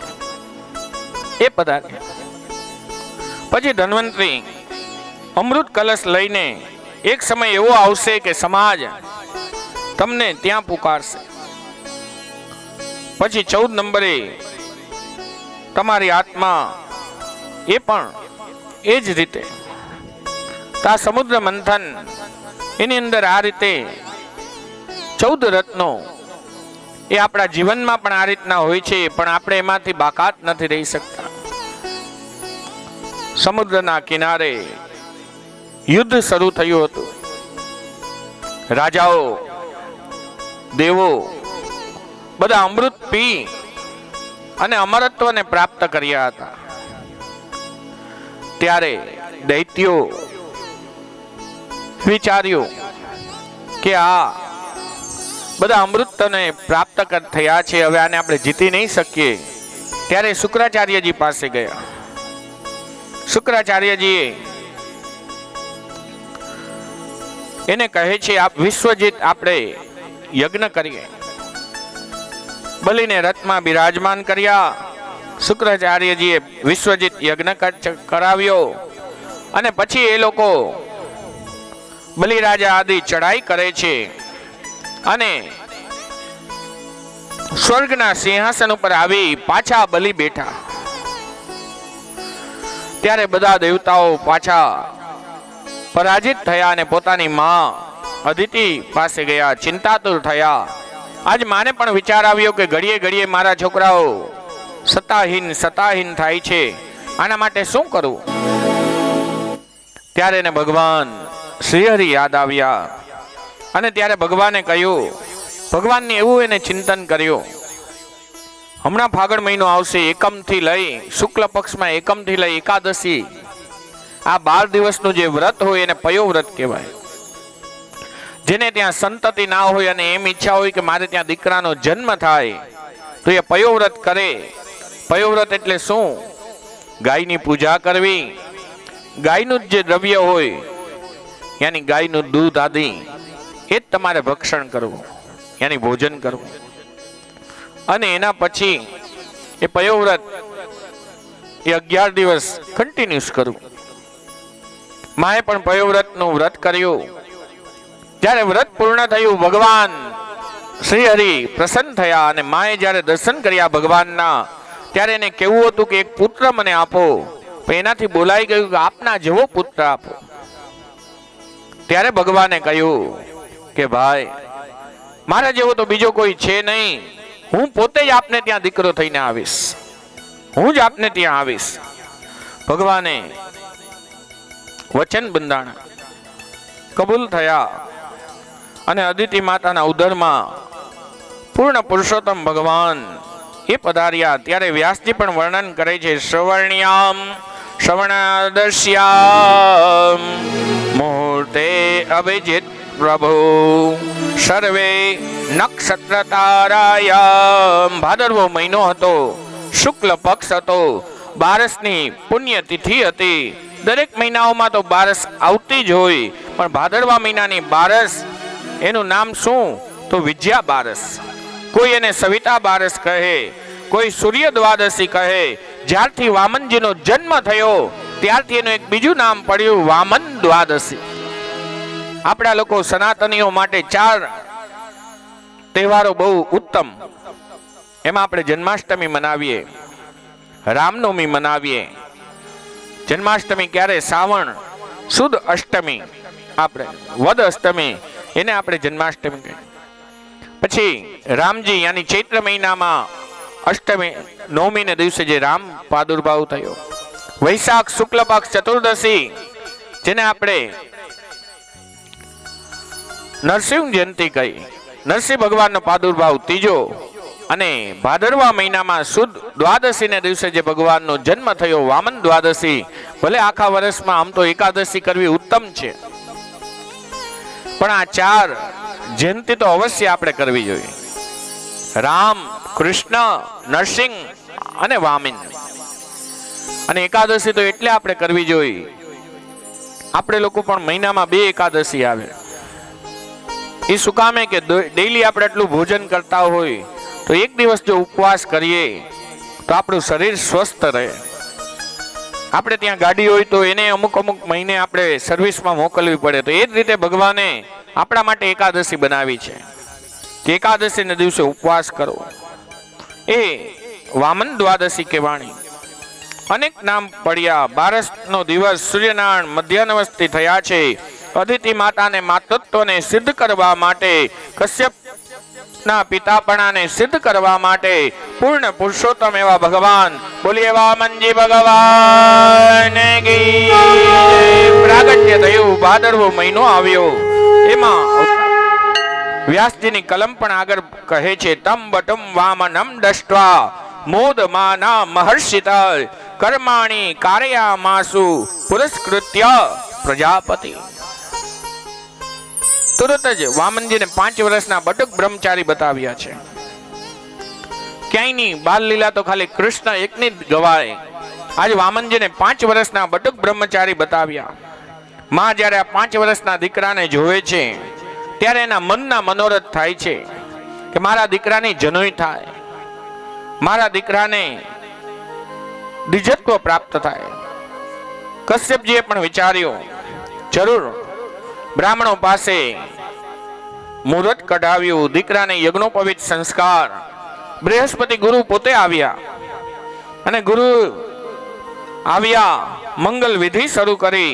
એ પધારે. પછી ધન્વંતરી અમૃત કલશ લઈને એક સમય એવો આવશે કે સમાજ તમને ત્યાં પુકારશે. પછી 14 નંબરે તમારી આત્મા એ પણ એ જ રીતે. આ સમુદ્ર મંથન એની અંદર આ રીતે 14 રત્નો એ આપણા જીવનમાં પણ આ રીતના હોય છે, પણ આપણે એમાંથી બાકાત નથી રહી શકતા. સમુદ્રના કિનારે યુદ્ધ શરૂ થયું હતું. રાજાઓ, દેવો બધા અમૃત પી અને અમરત્વને પ્રાપ્ત કર્યા હતા. ત્યારે દૈત્યો વિચાર્યું કે આ બધા અમૃતને પ્રાપ્ત થયા છે, હવે આને આપણે જીતી નહીં શકીએ. ત્યારે શુક્રાચાર્યજી પાસે ગયા. શુક્રાચાર્યજીએ એને કહે છે આપ વિશ્વજીત આપણે યજ્ઞ કરીએ. બલિને રથમાં બિરાજમાન કર્યા. શુક્રાચાર્યજીએ વિશ્વજીત યજ્ઞ કરાવ્યો અને પછી એ લોકો બલિરાજા આદિ ચડાઈ કરે છે અને સ્વર્ગના સિંહાસન ઉપર આવી પાછા બલિ બેઠા. ત્યારે બધા દેવતાઓ પાછા પરાજિત થયા અને પોતાની માં અદિતિ પાસે ગયા, ચિંતાતુર થયા. આજ માને પણ વિચાર આવ્યો કે ઘડીએ ઘડીએ મારા છોકરાઓ સત્તાહીન થાય છે, આના માટે શું કરવું? ત્યારે એને ભગવાન શ્રીહરિ યાદ આવ્યા અને ત્યારે ભગવાને કહ્યું, ભગવાનને એવું એને ચિંતન કર્યું, હમણાં ફાગણ મહિનો આવશે, એકમથી લઈ શુક્લ પક્ષમાં એકમથી લઈ એકાદશી, આ 12 દિવસનું જે વ્રત હોય એને પયો વ્રત કહેવાય. જેને ત્યાં સંતતિ ના હોય અને એમ ઈચ્છા હોય કે મારે ત્યાં દીકરાનો જન્મ થાય તો એ પયો વ્રત કરે. પયો વ્રત એટલે શું? ગાયની પૂજા કરવી, ગાયનું જે દ્રવ્ય હોય યાની ગાયનું દૂધ આદિ એ જ તમારે ભક્ષણ કરવું, યાની ભોજન કરવું. અને એના પછી એ પયોવ્રત એ 11 દિવસ કન્ટિન્યુઅસ કરવું. માએ પણ પયોવ્રતનું વ્રત કર્યું. જ્યારે વ્રત પૂર્ણ થયું, ભગવાન શ્રી હરિ પ્રસન્ન થયા અને માએ જ્યારે દર્શન કર્યા ભગવાનના, ત્યારે એને કેવું હતું કે એક પુત્ર મને આપો. પણ એનાથી બોલાઈ ગયું કે આપના જેવો પુત્ર આપો. ત્યારે ભગવાને કહ્યું કે ભાઈ, મારા જેવો તો બીજો કોઈ છે નહીં, હું પોતે જ આપને ત્યાં દીકરો થઈને આવીશ, હું જ આપને ત્યાં આવીશ. ભગવાને વચન બંધાણા, કબૂલ થયા અને અદિતિ માતાના ઉદરમાં પૂર્ણ પુરુષોત્તમ ભગવાન એ પધાર્યા. ત્યારે વ્યાસજી પણ વર્ણન કરે છે, શ્રવણ્યામ શ્રવણાદશ્યામ મુહૂર્તે અભિજિત પ્રભુ સર્વે નક્ષત્ર તારાયામ. ભાદરવો મહિનો હતો, શુક્લ પક્ષ હતો, બારસની પુણ્ય તિથિ હતી. દરેક મહિનાઓમાં તો બારસ આવતી જ હોય, પણ ભાદરવા મહિનાની બારસ એનું નામ શું? તો વિજયા બારસ. કોઈ એને સવિતા બારસ કહે, કોઈ સૂર્ય દ્વાદશી કહે. જ્યારથી વામનજીનો જન્મ થયો ત્યારથી એનું એક બીજું નામ પડ્યું, વામન દ્વાદશી. આપણા લોકો સનાતનીઓ માટે 4 તહેવારો બહુ ઉત્તમ. એમાં આપણે જન્માષ્ટમી મનાવીએ, રામનવમી મનાવીએ. જન્માષ્ટમી ક્યારે? શ્રાવણ સુદ અષ્ટમી, આપણે વદ અષ્ટમી, એને આપણે જન્માષ્ટમી કહીએ. પછી રામજી યાની ચૈત્ર મહિનામાં અષ્ટમી નવમીને દિવસે જે રામ પ્રાદુર્ભાવ થયો. વૈશાખ શુક્લ પક્ષ ચતુર્દશી, જેને આપણે નરસિંહ જયંતિ કહી, નરસિંહ ભગવાનનો પ્રાદુર્ભાવ ત્રીજો. અને ભાદરવા મહિનામાં સુદ દ્વાદશીને દિવસે જે ભગવાનનો જન્મ થયો, વામન દ્વાદશી. ભલે આખા વર્ષમાં આમ તો એકાદશી કરવી ઉત્તમ છે, પણ આ 4 જયંતિ તો અવશ્ય આપણે કરવી જોઈએ. રામ, કૃષ્ણ, નરસિંહ અને વામન. અને એકાદશી તો એટલે આપણે કરવી જોઈએ, આપણે લોકો પણ મહિનામાં 2 એકાદશી આવે. એ શું કામે કે ડેઈલી આપણે એટલું ભોજન કરતા હોય તો એક દિવસ જો ઉપવાસ કરીએ તો આપણું શરીર સ્વસ્થ રહે. આપણે ત્યાં ગાડી હોય તો એને અમુક મહિને આપણે સર્વિસમાં મોકલવી પડે. તો એ જ રીતે ભગવાને આપણા માટે એકાદશી બનાવી છે કે એકાદશીના દિવસે ઉપવાસ કરો. એ વામન દ્વાદશી કહેવાણી. અનેક નામ પડ્યા. બારસનો દિવસ સૂર્યનારાયણ મધ્યાહ્નવસ્તી થયા છે. અદિતિ માતાને માતૃત્વને સિદ્ધ કરવા માટે, કશ્યપના પિતાપણાને સિદ્ધ કરવા માટે પૂર્ણ પુરુષોત્તમ એવા ભગવાન, બોલીએ વામનજી ભગવાન કી પ્રાગટ્ય થયું. ભાદરવો મહિનો આવ્યો. એમાં વ્યાસજીની કલમ પણ આગળ કહે છે, તમ બટમ વામનમ દષ્ટ્વા મોદમાના મહર્ષિતા કર્માણી કાર્યામાસુ પુરસ્કૃત્ય પ્રજાપતિ. તુરત જ વામનજીને 5 વર્ષના બટુક બ્રહ્મચારી બતાવ્યા છે. ક્યાંયની બાલ લીલા તો ખાલી કૃષ્ણ એકની જ ગવાય. આજે વામનજીને 5 વર્ષના બટુક બ્રહ્મચારી બતાવ્યા. માં જ્યારે આ 5 વર્ષના દીકરાને જોવે છે ત્યારે એના મનના મનોરથ થાય છે કે મારા દીકરાની જનોઈ થાય, મારા દીકરાને દ્વિજત્વ પ્રાપ્ત થાય. કશ્યપજીએ પણ વિચાર્યું, જરૂર બ્રાહ્મણો પાસે મુહૂર્ત કઢાવ્યું, દીકરાને યજ્ઞોપવિત સંસ્કાર. બૃહસ્પતિ ગુરુ પોતે આવ્યા અને ગુરુ આવ્યા, મંગલ વિધિ શરૂ કરી.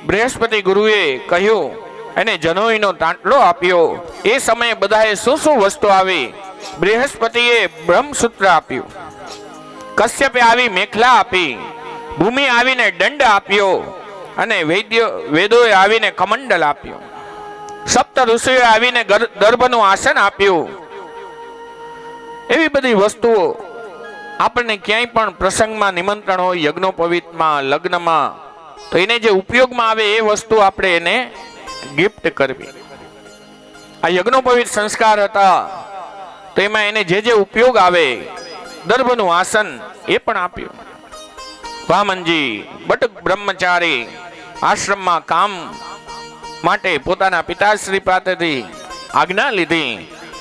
બૃહસ્પતિ ગુરુએ કહ્યું એને જનોઈનો તાંટલો આપ્યો. એ સમયે બધાએ શું વસ્તુ આવી? બૃહસ્પતિએ બ્રહ્મસૂત્ર આપ્યું, કશ્યપે આવી મેખલા આપી, ભૂમિ આવીને દંડ આપ્યો અને વેદોએ આવીને કમંડલ આપ્યો. સપ્ત ઋષિઓએ આવીને દર્ભનું આસન આપ્યું. એવી બધી વસ્તુઓ આપણને ક્યાંય પણ પ્રસંગમાં નિમંત્રણ હોય, યજ્ઞોપવિતમાં, લગ્નમાં, તો એને જે ઉપયોગમાં આવે એ વસ્તુ આપણે એને ગિફ્ટ કરવી. આ યજ્ઞોપવિત સંસ્કાર હતા, તો એમાં એને જે ઉપયોગ આવે, દર્ભનું આસન એ પણ આપ્યું. વામનજી બટુક બ્રહ્મચારી આશ્રમમાં કામ માટે પોતાના પિતાશ્રી પાસેથી આજ્ઞા લીધી,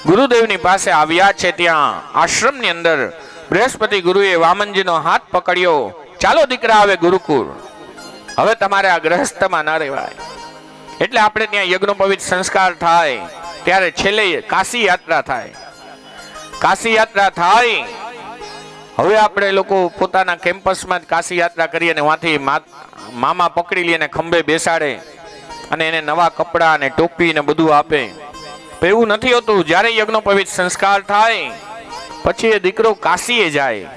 ગુરુદેવની પાસે આવ્યા છે. ત્યાં આશ્રમની અંદર બૃહસ્પતિ ગુરુએ વામનજીનો હાથ પકડ્યો. ચાલો દીકરા, હવે ગુરુકુળ, હવે તમારે આ ગ્રહસ્થમાં ના રહેવાય. એટલે આપણે ત્યાં યજ્ઞોપવિત સંસ્કાર થાય ત્યારે છેલ્લે કાશી યાત્રા થાય. કાશી યાત્રા થાય, હવે આપણે લોકો પોતાના કેમ્પસમાં જ કાશી યાત્રા કરીએ અને વાંથી મામા પકડી લે અને ખંભે બેસાડે અને એને નવા કપડા અને ટોપી ને બધું આપે. એવું નથી હોતું. જ્યારે યજ્ઞોપવિત સંસ્કાર થાય પછી એ દીકરો કાશીએ જાય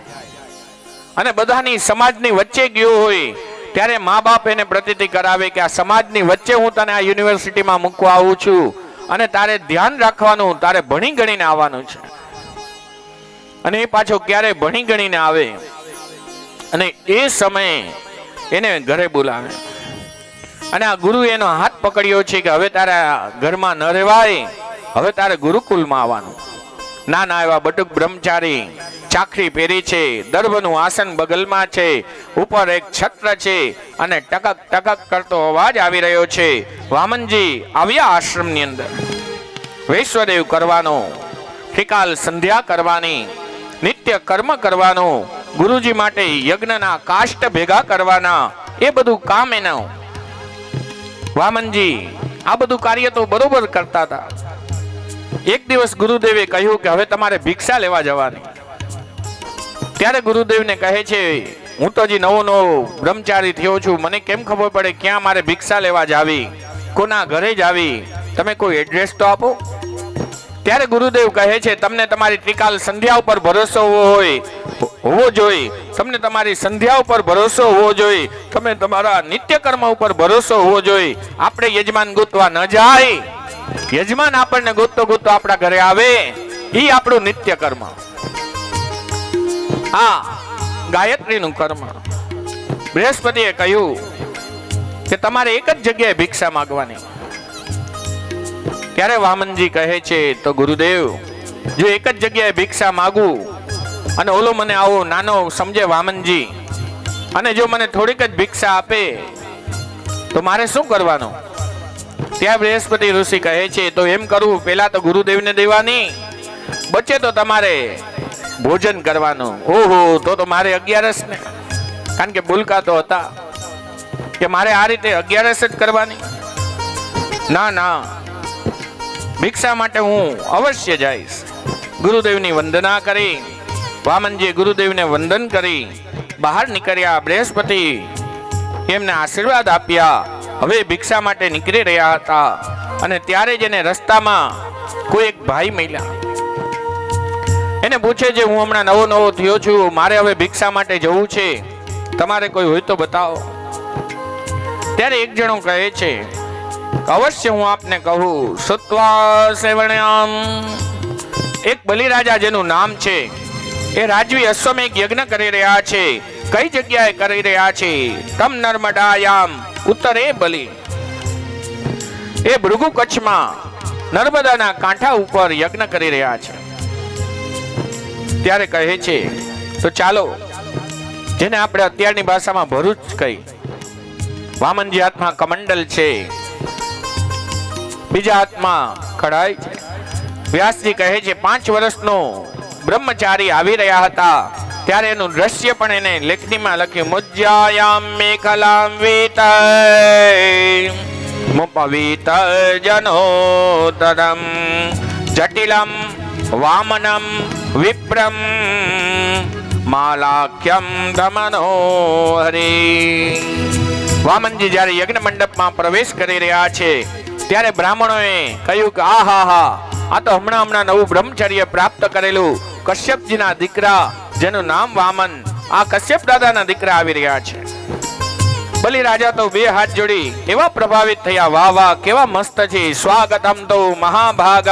અને બધાની સમાજની વચ્ચે ગયો હોય ત્યારે મા બાપ એને પ્રતીતિ કરાવે કે આ સમાજની વચ્ચે હું તને આ યુનિવર્સિટીમાં મૂકવા આવું છું અને તારે ધ્યાન રાખવાનું, તારે ભણી ગણીને આવવાનું છે. અને એ પાછો ક્યારે ભણી ગણીને આવે અને એ સમયે એને ઘરે બોલાવે અને આ ગુરુ એનો હાથ પકડ્યો છે કે હવે તારા ઘરમાં ન રહેવાય, હવે તારે ગુરુકુલમાં આવવાનું. ના, એવા બટુક બ્રહ્મચારી ચાખરી પહેરી છે, દર્ભનું આસન બગલમાં છે, ઉપર એક છત્ર છે અને ટકક ટકક કરતો અવાજ આવી રહ્યો છે. વામનજી આવ્યા આશ્રમની અંદર. વૈશ્વદેવ કરવાનો, ત્રિકાલ સંધ્યા કરવાની, નિત્ય કર્મ કરવાનું, ગુરુજી માટે યજ્ઞના કાષ્ટ ભેગા કરવાના, એ બધું કામ એનું. વામનજી આ બધું કાર્ય તો બરોબર કરતા હતા. એક દિવસ ગુરુદેવે કહ્યું કે હવે તમારે ભિક્ષા લેવા જવાની. ત્યારે ગુરુદેવને કહે છે, હું તો હજી નવો બ્રહ્મચારી થયો છું, મને કેમ ખબર પડે ક્યાં મારે ભિક્ષા લેવા જાવી, કોના ઘરે જાવી, તમે કોઈ એડ્રેસ તો આપો. ત્યારે ગુરુદેવ કહે છે, તમને તમારી ત્રિકાલ સંધ્યા ઉપર ભરોસો હોવો જોઈએ, તમને તમારી સંધ્યા ઉપર ભરોસો હોવો જોઈએ, તમે તમારા નિત્ય કર્મ ઉપર ભરોસો હોવો જોઈએ. આપણે યજમાન ગોતવા ન જાય, યજમાન આપણને ગોતતો આપણા ઘરે આવે, એ આપણું નિત્ય કર્મ. આ ગાયત્રીનું કર્મ. બૃહસ્પતિએ કહ્યું કે તમારે એક જ જગ્યાએ ભિક્ષા માંગવાની. ત્યારે વામનજી કહે છે, તો ગુરુદેવ જો એક જ જગ્યાએ ભિક્ષા માંગું અને ઓલો મને આવો નાનો સમજે વામનજી, અને જો મને થોડીક જ ભિક્ષા આપે તો મારે શું કરવાનું? ત્યાં બૃહસ્પતિ ઋષિ કહે છે, તો એમ કરવું, પેલા તો ગુરુદેવને દેવાની, બચે તો તમારે ભોજન કરવાનું. ઓહો, તો મારે 11 ને, કારણ કે ભૂલકા તો હતા કે મારે આ રીતે 11 જ કરવાની. ના, ભિક્ષા માટે હું અવશ્ય જઈશ. ગુરુદેવની વંદના કરી, વામનજીએ ગુરુદેવને વંદન કરી બહાર નીકળ્યા. બૃહસ્પતિ એમને આશીર્વાદ આપ્યા. હવે ભિક્ષા માટે નીકળી રહ્યા હતા અને ત્યારે જ એને રસ્તામાં કોઈ એક ભાઈ મળ્યા. એને પૂછે છે, હું હમણાં નવો થયો છું, મારે હવે ભિક્ષા માટે જવું છે, તમારે કોઈ હોય તો બતાવો. ત્યારે એક જણો કહે છે, અવશ્ય હું આપને કહું. સુત્વા સેવણ્યામ, એક બલિરાજા જેનું નામ છે, એ રાજવી અશ્વમેઘ યજ્ઞ કરી રહ્યા છે. કઈ જગ્યાએ કરી રહ્યા છે? તમ નર્મદાયામ, ઉત્તરે બલિ. એ ભૃગુ કચ્છમાં નર્મદાના કાંઠા ઉપર યજ્ઞ કરી રહ્યા છે. ત્યારે કહે છે, તો ચાલો, જેને આપણે અત્યારની ભાષામાં ભરૂચ કહી. વામનજી હાથમાં કમંડલ છે, બીજા હાથમાં કઢાઈ છે. વ્યાસજી કહે છે, 5 વર્ષનો બ્રહ્મચારી આવી રહ્યા હતા ત્યારે એનું દ્રશ્ય પણ એને લેખનીમાં લખ્યું. મુજ્જાયામ મેખલામ વેત મુપવિત જનોતરમ જટિલમ વામનમ વિપ્રમ માલાખ્યમ દમનોહરી. વામનજી જ્યારે યજ્ઞ મંડપમાં પ્રવેશ કરી રહ્યા છે ત્યારે બ્રાહ્મણોએ કહ્યું કે આહા, આ તો હમણાં નવું બ્રહ્મચર્ય પ્રાપ્ત કરેલું કશ્યપજીના દીકરા જેનું નામ વામન, આ કશ્યપ દાદાના દીકરા આવી રહ્યા છે. બલિ રાજા તો બે હાથ જોડી એવા પ્રભાવિત થયા, વાહ વાહ કેવા મસ્ત છે, સ્વાગતમ તો મહાભાગ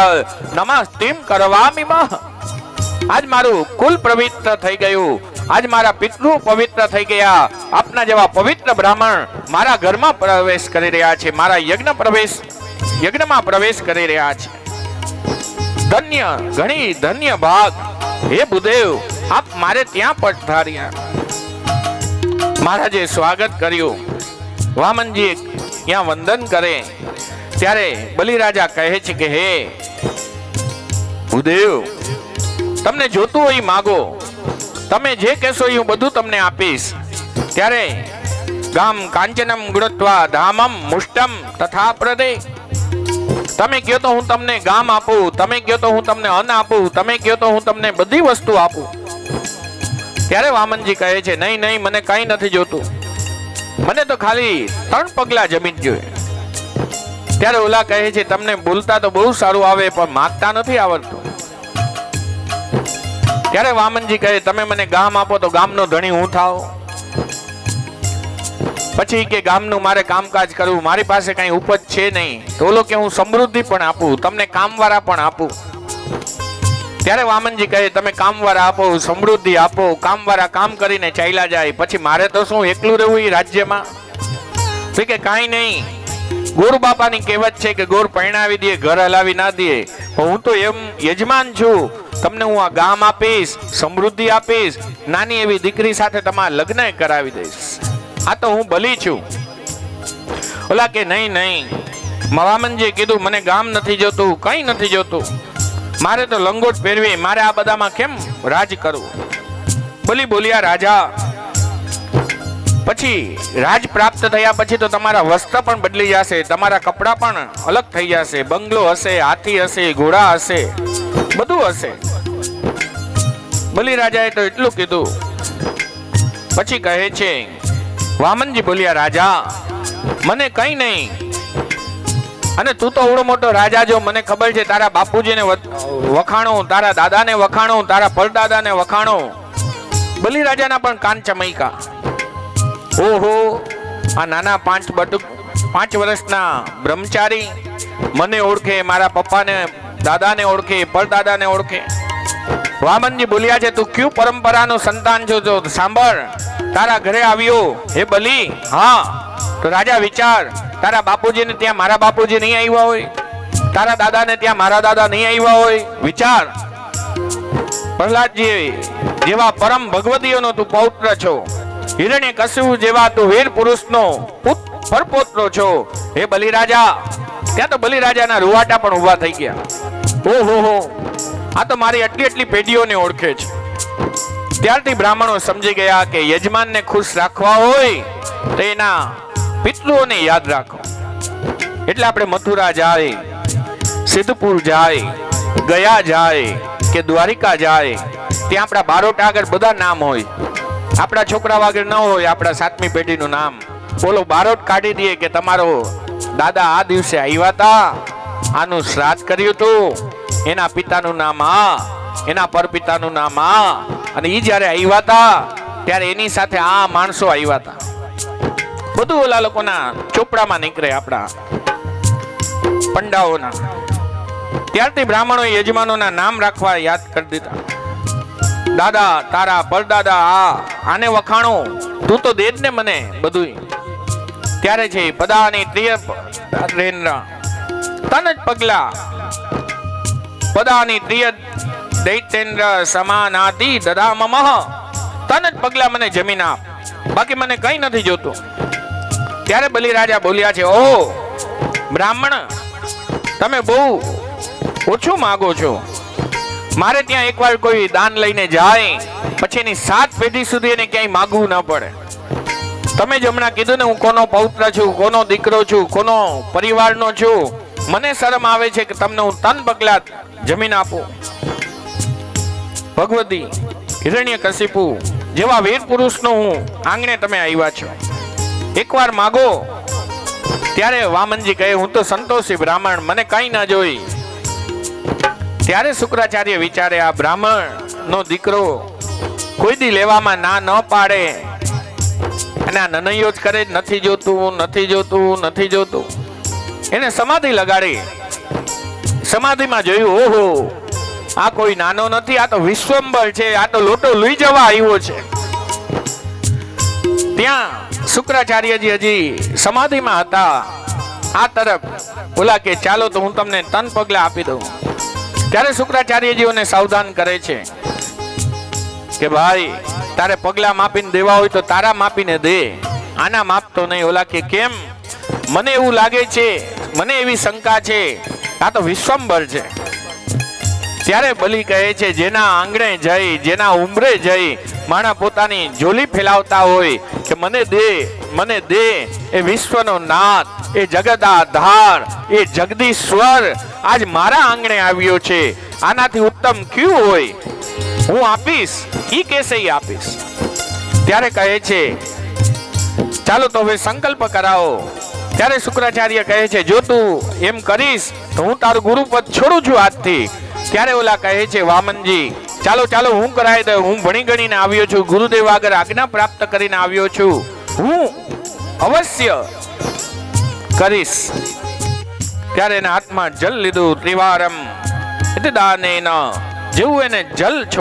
નમસ્તિમ કરવામિ મહ. આજ મારું કુલ પવિત્ર થઈ ગયું, આજ મારા પિતૃ પવિત્ર થઈ ગયા. આપના જેવા પવિત્ર બ્રાહ્મણ મારા ઘરમાં પ્રવેશ કરી રહ્યા છે, મારા યજ્ઞમાં પ્રવેશ કરી રહ્યા છે. ધન્ય, ઘણી ધન્ય ભાગ. હે ભૂદેવ, આપ મારે ત્યાં પધાર્યા. મહારાજે સ્વાગત કર્યું. વામનજી ત્યાં વંદન કરે ત્યારે બલિરાજા કહે છે કે હે ભૂદેવ, તમને જોતું હોય માગો, તમે જે કહેશો એ હું બધું તમને આપીશ. ત્યારે ગામ કાંચનમ ગુણત્વા ધામમ મુષ્ટમ તથા પ્રદે. તમે કહો તો હું તમને ગામ આપું, તમે કહો તો હું તમને અન્ન આપું, તમે કહો તો હું તમને બધી વસ્તુ આપું. ત્યારે વામનજી કહે છે નહીં નહીં, મને કઈ નથી જોતું, મને તો ખાલી 3 પગલા જમીન જોઈએ. ત્યારે ઓલા કહે છે તમને બોલતા તો બહુ સારું આવે પણ માગતા નથી આવડતું. ત્યારે વામનજી કહે તમે મને ગામ આપો તો ગામનો ધણી હું થાવ. પછી કે ગામનું મારે કામકાજ કરવું, મારી પાસે કઈ ઉપજ છે નહીં. તો ઓલો કે હું સમૃદ્ધિ પણ આપું, તમને કામવાળા પણ આપું. ત્યારે વામનજી કહે તમે કામવાળા આપો, સમૃદ્ધિ આપો, કામવાળા કામ કરીને ચાલ્યા જાય, પછી મારે તો શું એકલું રહેવું એ રાજ્યમાં? તો કે કાંઈ નહીં, ગોર બાપાની કહેવત છે કે ગોર પરણાવી દે ઘર હલાવી ના દે. હું તો એમ યજમાન છું, તમને હું આ ગામ આપીશ, સમૃદ્ધિ આપીશ, નાની એવી દીકરી સાથે તમારા લગ્ન કરાવી દઈશ. આ તો હું બલી છું. ઓલા કે નહીં નહીં, વામનજીએ કીધું મને ગામ નથી જોતું, કઈ નથી જોતું, મારે તો લંગોટ પહેરવી, મારે આ બધામાં કેમ રાજ કરવું. બલી બોલ્યા રાજા, પછી રાજ પ્રાપ્ત થયા પછી તો તમારા વસ્ત્ર પણ બદલી જશે, તમારા કપડા પણ અલગ થઈ જશે, બંગલો હશે, હાથી હશે, ઘોડા હશે, બધું હશે. બલી રાજાએ તો એટલું કીધું. પછી કહે છે વામનજી બોલ્યા રાજા મને કઈ નહીં, અને તું તો એવડો મોટો રાજા, જો મને ખબર છે તારા બાપુજીને વખાણો, તારા દાદાને વખાણો, તારા પરદાદાને વખાણો. બલી રાજાના પણ કાન ચમક્યા. ઓહો, આ નાના 5 વર્ષના બ્રહ્મચારી મને ઓળખે, મારા પપ્પાને દાદાને ઓળખે, પરદાદાને ઓળખે. વામનજી બોલ્યા છે તું ક્યુ પરંપરાનો સંતાન છો? જો સાંભળ, તારા ઘરે આવ્યો હે બલી. હા, તો રાજા વિચાર, તારા બાપુજીને ત્યાં મારા બાપુજી નહીં આવ્યા હોય, તારા દાદાને ત્યાં મારા દાદા નહીં આવ્યા હોય. વિચાર, પ્રહલાદજી જેવા પરમ ભગવદીઓનો તું પૌત્ર છો, હિરણ્યકશિપુ જેવા તું વીર પુરુષનો પરપોત્ર છો. હે બલી રાજા, ત્યાં તો બલી રાજાના રૂવાટા પણ ઉભા થઈ ગયા. ઓહો, આ તો મારી એટલી પેઢીઓને ઓળખે છે. ત્યારથી બ્રાહ્મણો સમજી ગયા કે યજમાનને ખુશ રાખવા હોય તો એના પિતૃઓને યાદ રાખો. એટલે આપણે મથુરા જાય, સિદ્ધપુર જાય, ગયા જાય કે દ્વારિકા જાય, ત્યાં આપણા બારોટ આગળ બધા નામ હોય, આપણા છોકરા આગળ ન હોય આપણા 7મી પેઢીનું નામ. બોલો બારોટ કાઢી દઈએ કે તમારો દાદા આ દિવસે આવ્યા હતા, આનું શ્રાદ્ધ કર્યું હતું, એના પિતાનું નામ આ, એના પરપિતાનું નામ આ, અને ઈ જ્યારે આવ્યા હતા ત્યારે એની સાથે આ માણસો આવ્યા હતા. બધું ઓલા લોકોના ચોપડામાં નીકળે, આપણા પંડાઓના. ત્યારથી બ્રાહ્મણો યજમાનોના નામ રાખવા યાદ કરી દીધા. દાદા, તારા પરદાદા આને વખાણો, તું તો દે જ ને મને બધું. ત્યારે છે પદાની પ્રિય તન જ પગલા, પદાની પ્રિય દૈત્યેન્દ્ર સમાનાતિ દદામમઃ. તન જ પગલા મને જમીન આપ, બાકી મને કઈ નથી જોતું. ત્યારે બલિ રાજા બોલ્યા છે ઓ બ્રાહ્મણ, તમે બહુ ઓછું માગો છો. મારે ત્યાં એકવાર કોઈ દાન લઈને જાય પછી એની 7 પેઢી સુધી એને ક્યાંય માગવું ન પડે. તમે જ હમણાં કીધું ને હું કોનો પૌત્ર છું, કોનો દીકરો છું, કોનો પરિવારનો છું. મને શરમ આવે છે કે તમને હું તન પગલા જમીન આપું. ભગવતી, હિરણ્યકશિપુ જેવા વીર પુરુષનો હું આંગણે તમે આવ્યા છો, એકવાર માગો. ત્યારે વામનજી કહે હું તો સંતોષી બ્રાહ્મણ, મને કઈ ના જોઈ. ત્યારે શુક્રાચાર્ય વિચારે આ બ્રાહ્મણ નો દીકરો કોઈ દી લેવામાં ના ન પાડે અને આ નનૈયો જ કરે, નથી જોતું, નથી જોતું, નથી જોતું. એને સમાધિ લગાડી. સમાધિમાં જોયું, ઓહો, આ કોઈ નાનો નથી, આ તો વિશ્વંભર છે, આ તો લોટો લઈ જવા આવ્યો છે. ત્યાં શુક્રાચાર્યજી હજી સમાધિમાં હતા. આ તરફ બોલા કે ચાલો તો હું તમને તન પગલા આપી દઉં. ત્યારે શુક્રાચાર્યજીઓને સાવધાન કરે છે કે ભાઈ, તારે પગલા માપીને દેવા હોય તો તારા માપીને દે, આના માપતો નહીં. ઓલા કે કેમ? મને એવું લાગે છે, મને એવી શંકા છે, આ તો વિશ્વંભર છે. ત્યારે બલિ કહે છે જેના આંગણે જઈ, જેના ઉંબરે જઈ માણા પોતાની જોલી ફેલાવતા હોય કે મને દે, મને દે, એ વિશ્વનો નાથ, એ જગદાધાર, એ જગદીશ્વર આજ મારા આંગણે આવ્યો છે. આનાથી ઉત્તમ ક્યું હોય? હું આપીશ, ઈ કેસે ઈ આપીશ. ત્યારે કહે છે ચાલો તો હવે સંકલ્પ કરાવો. ત્યારે શુક્રાચાર્ય કહે છે જો તું એમ કરીશ તો હું તારું ગુરુપદ છોડું છું આજથી. ત્યારે ઓલા કહે છે વામનજી ચાલો ચાલો હું કરાવી દઉં, હું ભણી ગણીને આવ્યો છું, ગુરુદેવ આગળ આજ્ઞા પ્રાપ્ત કરીને આવ્યો છું, હું અવશ્ય કરીશ. ત્યારે એના હાથમાં જલ લીધું. ત્રિવારમ ઇતિ દાનેન, જેવું એને જલ